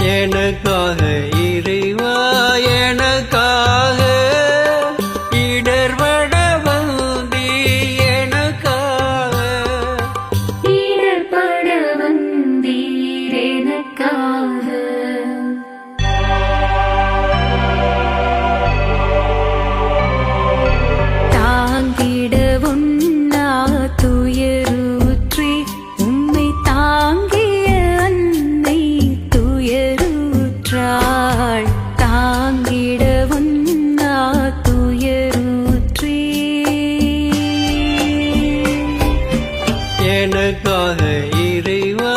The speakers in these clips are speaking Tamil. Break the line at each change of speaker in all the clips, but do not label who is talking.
எனக்காக இறைவா எனக்காக இடர்பட வந்தி எனக்காக
இடர்பட வந்தீர் எனக்காக தாங்கிட உண்ணா துயருற்றி உம்மை தாங்கிய அன்னை துயருற்றாள் தாங்கிட உண்ணா துயருற்றி
எனக்காக இறைவா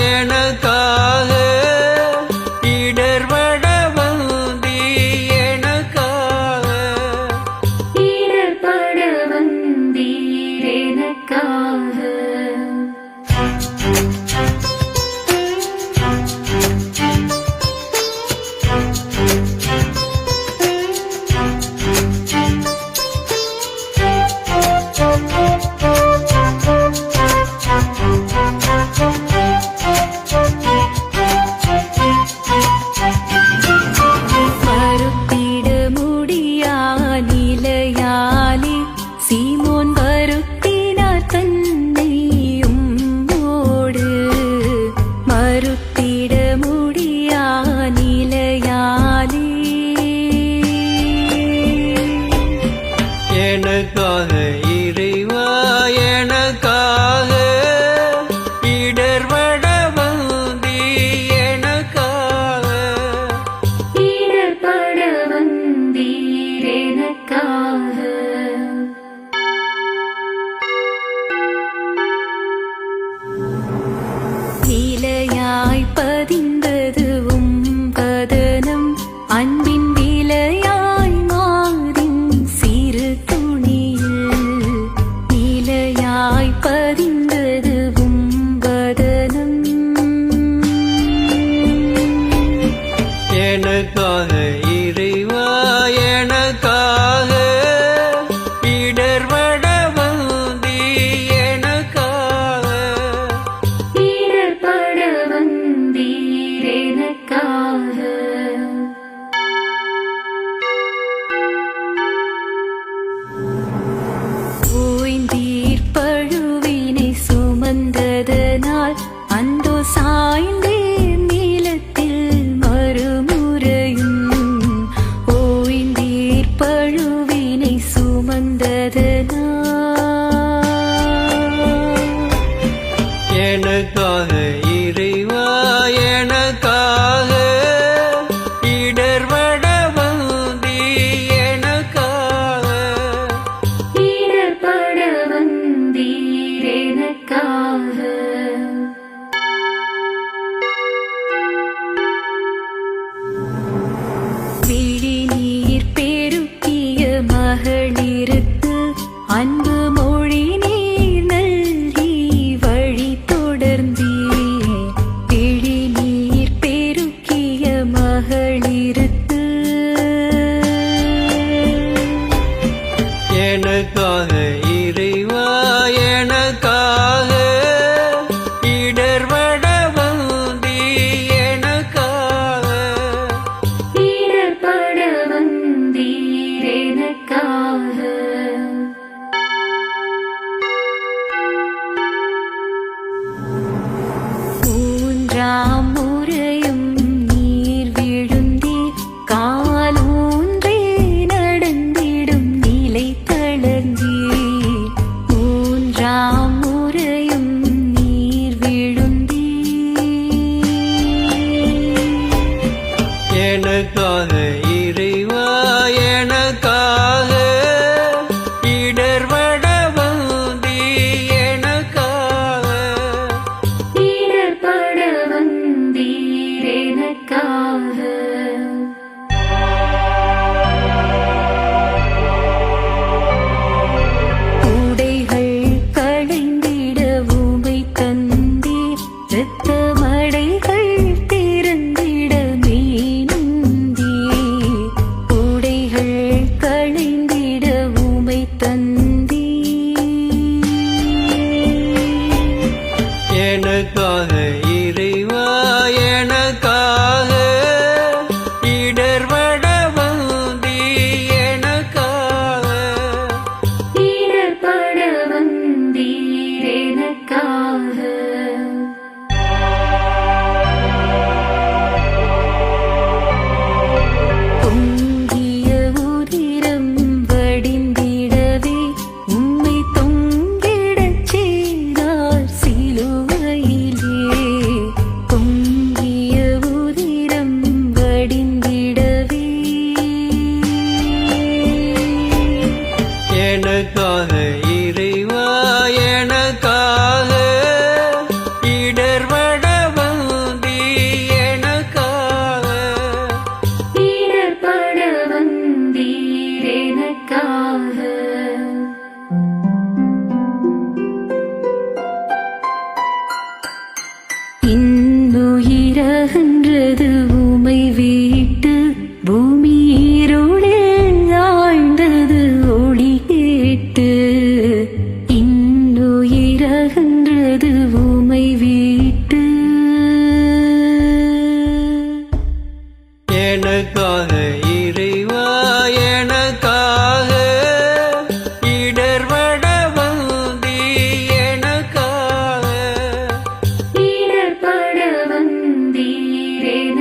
எனக்காக இடர்பட வந்தி எனக்காக
இடர்பட வந்தீர் எனக்காக மறுத்திட முடியா நிலையாலே சீமோன் வருத்தினார் தன்னை உம்மோடு மறுத்திட முடியா நிலையாலே
எனக்காக இறைவா எனக்காக இடர்பட வந்தி எனக்காக
இடர்பட வந்தீர் எனக்காக நிலையாய் பதிந்தது வதனம் அன்பின் விலையாய் மாறின் சிறு துணியில் நிலையாய் பதிந்தது வதனம்
எனக்காக இறைவா எனக்காக இடர்பட வந்தி எனக்காக
இடர்பட வந்தீர் எனக்காக ஓய்ந்தீர் பழுவினை சுமந்ததனால் அந்தோ சாய்ந்தீர் நீலத்தில் மறுமுறையும் ஓய்ந்தீர் பழுவினை சுமந்ததனால்
எனக்காக இறைவா எனக்காக இடர்பட வந்தி எனக்காக
இடர்பட வந்தீர் எனக்காக விழிநீர் பெருக்கிய மகளிருக்கு அன்பு மொழி நீர் நல்கி வழி தொடர்ந்தீர் விழிநீர் பெருக்கிய மகளிருக்கு
எனக்காக இறைவா எனக்காக இடர்பட வந்தி எனக்காக
இடர்பட வந்தீர் எனக்காக மூன்றாம் முறையும் நீர் விழுந்தீர் காலூன்றே நடந்திடும் நிலை தளர்ந்தீர் மூன்றாம் முறையும் நீர் விழுந்தீர்
எனக்காக இறைவா எனக்காக இடர்பட வந்தி எனக்காக
இடர்பட வந்தீர் எனக்காக உடைகள் களைந்திட உமை தந்தீர் இரத்த மடைகள் திறந்திட மீனுந்தீர் உடைகள் களைந்திட உமை தந்தீர்
எனக்காக இறைவா எனக்காக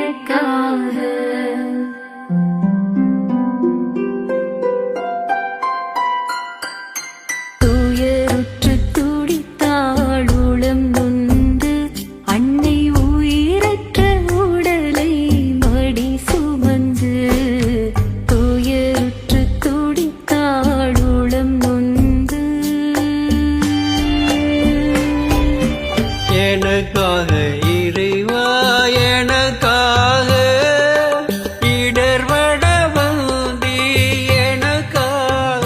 எனக்காக துயருற்று துடித்தாள் உளம் நொந்து அன்னை உயிரற்ற உடலை மடி சுமந்து துயருற்று துடித்தாள் உளம் நொந்து
எனக்காக இறைவா எனக்காக இடர்பட வந்தி எனக்காக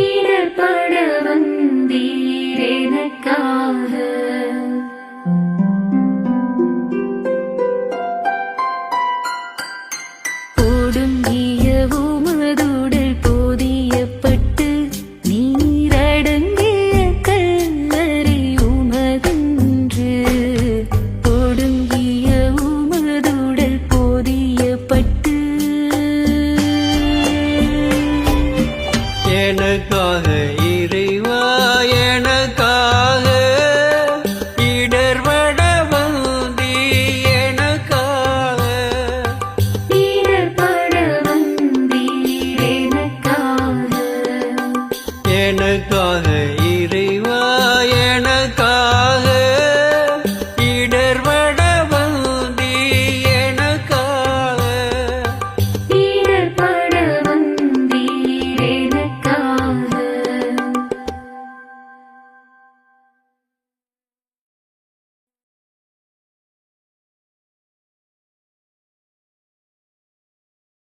இடர்பட வந்தீர் எனக்காக ஓடும்